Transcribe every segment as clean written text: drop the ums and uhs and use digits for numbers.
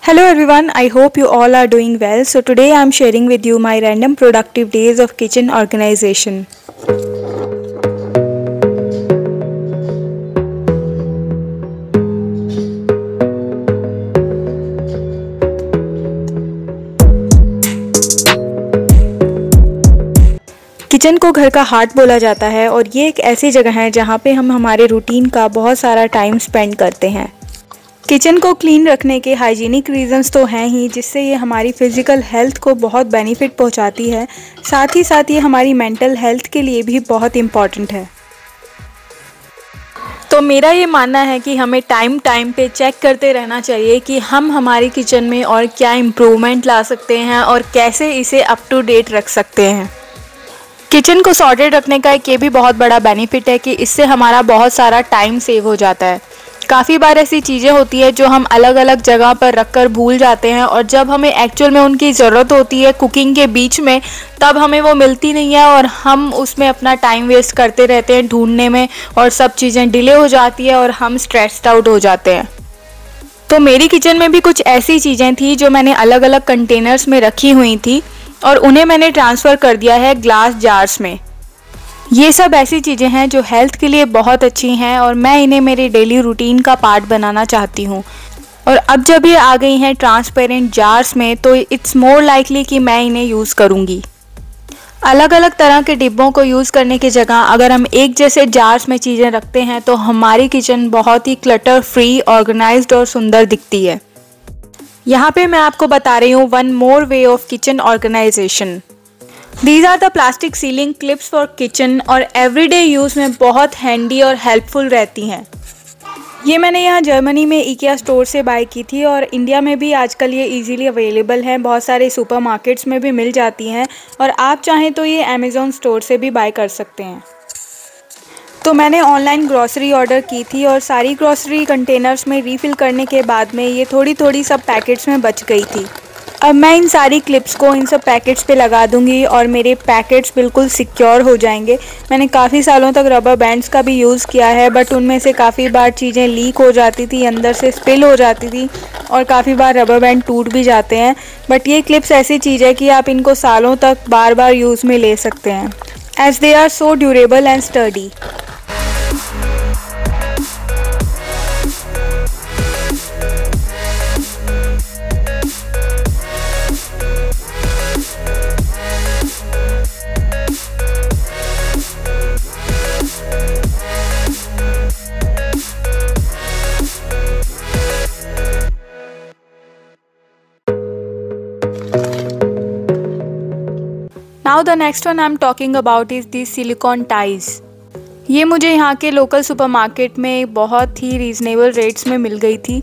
Hello everyone, I hope you all are doing well. So today I am sharing with you my random productive days of kitchen organization. Kitchen को घर का heart बोला जाता है और ये एक ऐसी जगह है जहाँ पे हम हमारे रूटीन का बहुत सारा टाइम स्पेंड करते हैं। किचन को क्लीन रखने के हाइजीनिक रीजंस तो हैं ही, जिससे ये हमारी फिज़िकल हेल्थ को बहुत बेनिफिट पहुंचाती है। साथ ही साथ ये हमारी मेंटल हेल्थ के लिए भी बहुत इम्पॉर्टेंट है। तो मेरा ये मानना है कि हमें टाइम पे चेक करते रहना चाहिए कि हम हमारी किचन में और क्या इम्प्रूवमेंट ला सकते हैं और कैसे इसे अप टू डेट रख सकते हैं। किचन को सॉर्टेड रखने का एक ये भी बहुत बड़ा बेनिफिट है कि इससे हमारा बहुत सारा टाइम सेव हो जाता है। काफ़ी बार ऐसी चीज़ें होती है जो हम अलग अलग जगह पर रखकर भूल जाते हैं और जब हमें एक्चुअल में उनकी ज़रूरत होती है कुकिंग के बीच में, तब हमें वो मिलती नहीं है और हम उसमें अपना टाइम वेस्ट करते रहते हैं ढूंढने में और सब चीज़ें डिले हो जाती है और हम स्ट्रेस्ड आउट हो जाते हैं। तो मेरी किचन में भी कुछ ऐसी चीज़ें थी जो मैंने अलग अलग कंटेनर्स में रखी हुई थी और उन्हें मैंने ट्रांसफ़र कर दिया है ग्लास जार्स में। ये सब ऐसी चीज़ें हैं जो हेल्थ के लिए बहुत अच्छी हैं और मैं इन्हें मेरे डेली रूटीन का पार्ट बनाना चाहती हूँ। और अब जब ये आ गई हैं ट्रांसपेरेंट जार्स में, तो इट्स मोर लाइकली कि मैं इन्हें यूज़ करूँगी। अलग अलग तरह के डिब्बों को यूज़ करने की जगह अगर हम एक जैसे जार्स में चीज़ें रखते हैं तो हमारी किचन बहुत ही क्लटर फ्री, ऑर्गेनाइज्ड और सुंदर दिखती है। यहाँ पे मैं आपको बता रही हूँ one more way of kitchen organisation. These are the plastic sealing clips for kitchen और एवरीडे यूज़ में बहुत हैंडी और हेल्पफुल रहती हैं। ये मैंने यहाँ जर्मनी में IKEA स्टोर से बाय की थी और इंडिया में भी आजकल ये इजीली अवेलेबल हैं, बहुत सारे सुपरमार्केट्स में भी मिल जाती हैं और आप चाहें तो ये अमेज़ॉन स्टोर से भी बाय कर सकते हैं। तो मैंने ऑनलाइन ग्रॉसरी ऑर्डर की थी और सारी ग्रॉसरी कंटेनर्स में रीफ़िल करने के बाद में ये थोड़ी थोड़ी सब पैकेट्स में बच गई थी। अब मैं इन सारी क्लिप्स को इन सब पैकेट्स पे लगा दूंगी और मेरे पैकेट्स बिल्कुल सिक्योर हो जाएंगे। मैंने काफ़ी सालों तक रबर बैंड्स का भी यूज़ किया है, बट उनमें से काफ़ी बार चीज़ें लीक हो जाती थी, अंदर से स्पिल हो जाती थी और काफ़ी बार रबर बैंड टूट भी जाते हैं। बट ये क्लिप्स ऐसी चीज़ है कि आप इनको सालों तक बार बार यूज़ में ले सकते हैं, as they are so durable and sturdy. Now the next one I'm talking about is these silicone ties। ये मुझे यहाँ के लोकल सुपरमार्केट में बहुत ही रीज़नेबल रेट्स में मिल गई थी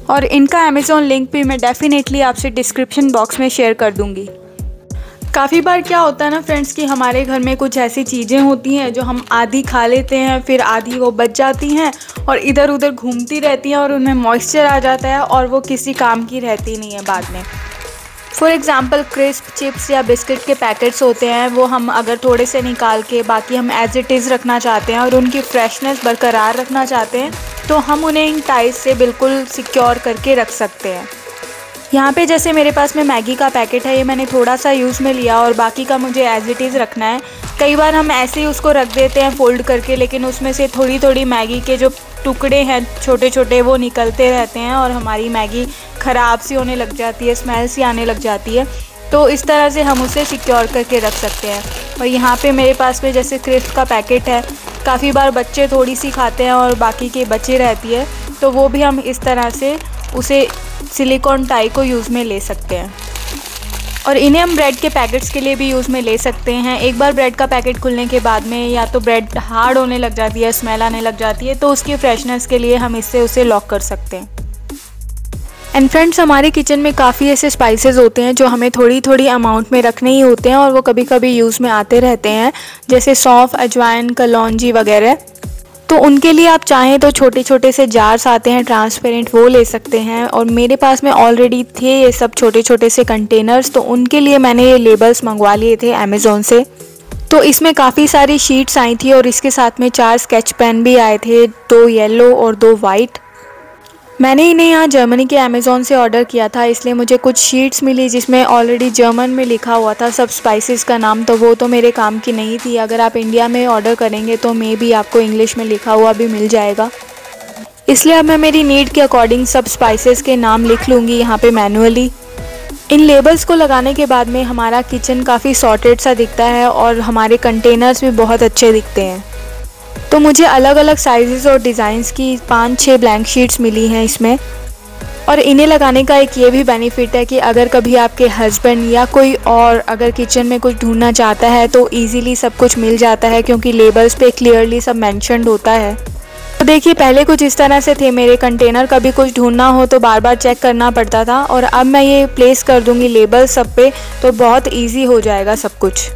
और इनका अमेज़ॉन लिंक भी मैं डेफिनेटली आपसे डिस्क्रिप्शन बॉक्स में शेयर कर दूँगी। काफ़ी बार क्या होता है ना फ्रेंड्स कि हमारे घर में कुछ ऐसी चीज़ें होती हैं जो हम आधी खा लेते हैं, फिर आधी वो बच जाती हैं और इधर उधर घूमती रहती हैं और उनमें मॉइस्चर आ जाता है और वो किसी काम की रहती नहीं है बाद में। फॉर एग्ज़ाम्पल क्रिस्प, चिप्स या बिस्किट के पैकेट्स होते हैं, वो हम अगर थोड़े से निकाल के बाकी हम एज इट इज़ रखना चाहते हैं और उनकी फ्रेशनेस बरकरार रखना चाहते हैं तो हम उन्हें इन टाइज से बिल्कुल सिक्योर करके रख सकते हैं। यहाँ पे जैसे मेरे पास में मैगी का पैकेट है, ये मैंने थोड़ा सा यूज़ में लिया और बाकी का मुझे एज इट इज़ रखना है। कई बार हम ऐसे ही उसको रख देते हैं फ़ोल्ड करके, लेकिन उसमें से थोड़ी थोड़ी मैगी के जो टुकड़े हैं छोटे छोटे वो निकलते रहते हैं और हमारी मैगी ख़राब सी होने लग जाती है, स्मेल सी आने लग जाती है। तो इस तरह से हम उसे सिक्योर करके रख सकते हैं। और यहाँ पे मेरे पास में जैसे क्रिस्प का पैकेट है, काफ़ी बार बच्चे थोड़ी सी खाते हैं और बाकी के बचे रहती है, तो वो भी हम इस तरह से उसे सिलिकॉन टाई को यूज़ में ले सकते हैं। और इन्हें हम ब्रेड के पैकेट्स के लिए भी यूज़ में ले सकते हैं। एक बार ब्रेड का पैकेट खुलने के बाद में या तो ब्रेड हार्ड होने लग जाती है, स्मेल आने लग जाती है, तो उसकी फ्रेशनेस के लिए हम इससे उसे लॉक कर सकते हैं। एंड फ्रेंड्स, हमारे किचन में काफ़ी ऐसे स्पाइसेस होते हैं जो हमें थोड़ी थोड़ी अमाउंट में रखने ही होते हैं और वो कभी कभी यूज़ में आते रहते हैं, जैसे सौंफ, अजवाइन, कलौंजी वगैरह। तो उनके लिए आप चाहें तो छोटे छोटे से जार्स आते हैं ट्रांसपेरेंट, वो ले सकते हैं। और मेरे पास में ऑलरेडी थे ये सब छोटे छोटे से कंटेनर्स, तो उनके लिए मैंने ये लेबल्स मंगवा लिए थे अमेज़ॉन से। तो इसमें काफ़ी सारी शीट्स आई थी और इसके साथ में 4 स्केच पेन भी आए थे, 2 येलो और 2 वाइट। मैंने इन्हें यहाँ जर्मनी के अमेज़ॉन से ऑर्डर किया था, इसलिए मुझे कुछ शीट्स मिली जिसमें ऑलरेडी जर्मन में लिखा हुआ था सब स्पाइसेस का नाम, तो वो तो मेरे काम की नहीं थी। अगर आप इंडिया में ऑर्डर करेंगे तो मे बी आपको इंग्लिश में लिखा हुआ भी मिल जाएगा, इसलिए अब मैं मेरी नीड के अकॉर्डिंग सब स्पाइसेस के नाम लिख लूँगी यहाँ पे मैनुअली। इन लेबल्स को लगाने के बाद में हमारा किचन काफ़ी सॉर्टेड सा दिखता है और हमारे कंटेनर्स भी बहुत अच्छे दिखते हैं। तो मुझे अलग अलग साइज़ेस और डिज़ाइंस की 5-6 ब्लैंक शीट्स मिली हैं इसमें। और इन्हें लगाने का एक ये भी बेनिफिट है कि अगर कभी आपके हस्बैंड या कोई और अगर किचन में कुछ ढूंढना चाहता है तो ईज़िली सब कुछ मिल जाता है, क्योंकि लेबल्स पे क्लियरली सब मेंशन्ड होता है। तो देखिए, पहले कुछ इस तरह से थे मेरे कंटेनर, कभी कुछ ढूंढना हो तो बार बार चेक करना पड़ता था, और अब मैं ये प्लेस कर दूंगी लेबल सब पे, तो बहुत इजी हो जाएगा सब कुछ।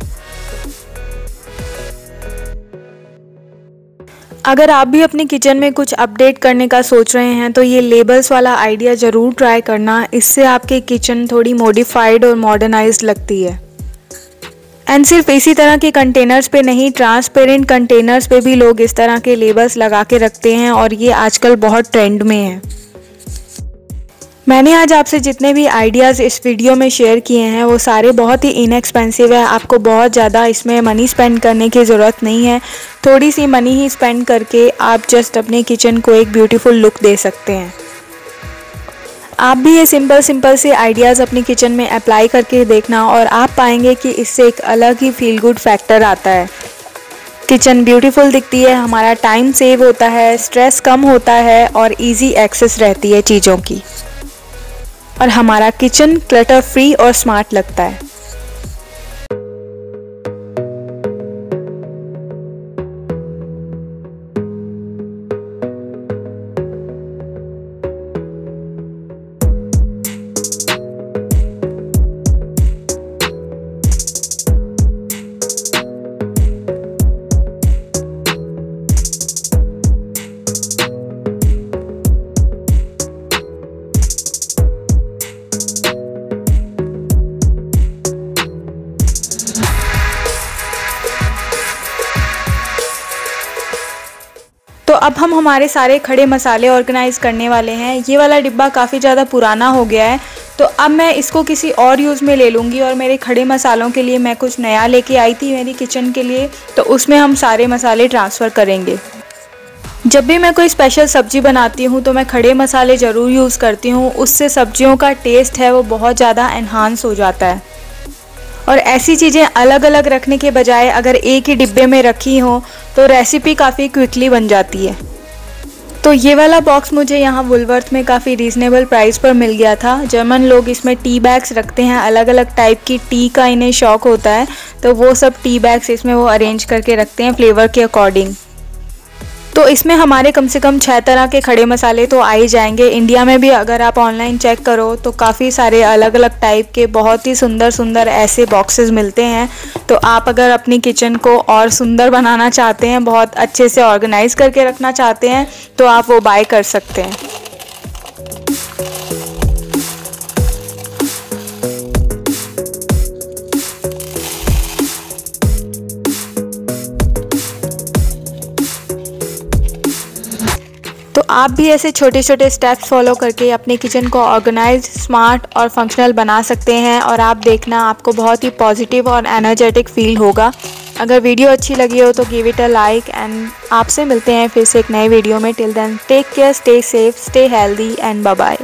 अगर आप भी अपने किचन में कुछ अपडेट करने का सोच रहे हैं तो ये लेबल्स वाला आइडिया ज़रूर ट्राई करना, इससे आपकी किचन थोड़ी मॉडिफाइड और मॉडर्नाइज्ड लगती है। एंड सिर्फ इसी तरह के कंटेनर्स पे नहीं, ट्रांसपेरेंट कंटेनर्स पे भी लोग इस तरह के लेबल्स लगा के रखते हैं और ये आजकल बहुत ट्रेंड में है। मैंने आज आपसे जितने भी आइडियाज़ इस वीडियो में शेयर किए हैं वो सारे बहुत ही इनएक्सपेंसिव है। आपको बहुत ज़्यादा इसमें मनी स्पेंड करने की ज़रूरत नहीं है, थोड़ी सी मनी ही स्पेंड करके आप जस्ट अपने किचन को एक ब्यूटीफुल लुक दे सकते हैं। आप भी ये सिंपल से आइडियाज़ अपनी किचन में अप्लाई करके देखना और आप पाएंगे कि इससे एक अलग ही फील गुड फैक्टर आता है। किचन ब्यूटीफुल दिखती है, हमारा टाइम सेव होता है, स्ट्रेस कम होता है और इजी एक्सेस रहती है चीज़ों की, और हमारा किचन क्लटर फ्री और स्मार्ट लगता है। तो अब हम हमारे सारे खड़े मसाले ऑर्गेनाइज करने वाले हैं। ये वाला डिब्बा काफ़ी ज़्यादा पुराना हो गया है, तो अब मैं इसको किसी और यूज़ में ले लूँगी, और मेरे खड़े मसालों के लिए मैं कुछ नया लेके आई थी मेरी किचन के लिए, तो उसमें हम सारे मसाले ट्रांसफ़र करेंगे। जब भी मैं कोई स्पेशल सब्ज़ी बनाती हूँ तो मैं खड़े मसाले ज़रूर यूज़ करती हूँ, उससे सब्जियों का टेस्ट है वो बहुत ज़्यादा एनहांस हो जाता है। और ऐसी चीज़ें अलग अलग रखने के बजाय अगर एक ही डिब्बे में रखी हो तो रेसिपी काफ़ी क्विकली बन जाती है। तो ये वाला बॉक्स मुझे यहाँ वुलवर्थ में काफ़ी रीज़नेबल प्राइस पर मिल गया था। जर्मन लोग इसमें टी बैग्स रखते हैं, अलग अलग टाइप की टी का इन्हें शौक होता है, तो वो सब टी बैग्स इसमें वो अरेंज करके रखते हैं फ्लेवर के अकॉर्डिंग। तो इसमें हमारे कम से कम 6 तरह के खड़े मसाले तो आ ही जाएंगे। इंडिया में भी अगर आप ऑनलाइन चेक करो तो काफ़ी सारे अलग अलग टाइप के बहुत ही सुंदर ऐसे बॉक्सेस मिलते हैं। तो आप अगर अपनी किचन को और सुंदर बनाना चाहते हैं, बहुत अच्छे से ऑर्गेनाइज करके रखना चाहते हैं, तो आप वो बाय कर सकते हैं। तो आप भी ऐसे छोटे छोटे स्टेप्स फॉलो करके अपने किचन को ऑर्गेनाइज, स्मार्ट और फंक्शनल बना सकते हैं, और आप देखना आपको बहुत ही पॉजिटिव और एनर्जेटिक फील होगा। अगर वीडियो अच्छी लगी हो तो give it a like, and आपसे मिलते हैं फिर से एक नए वीडियो में। Till then take care, stay safe, stay healthy and bye bye.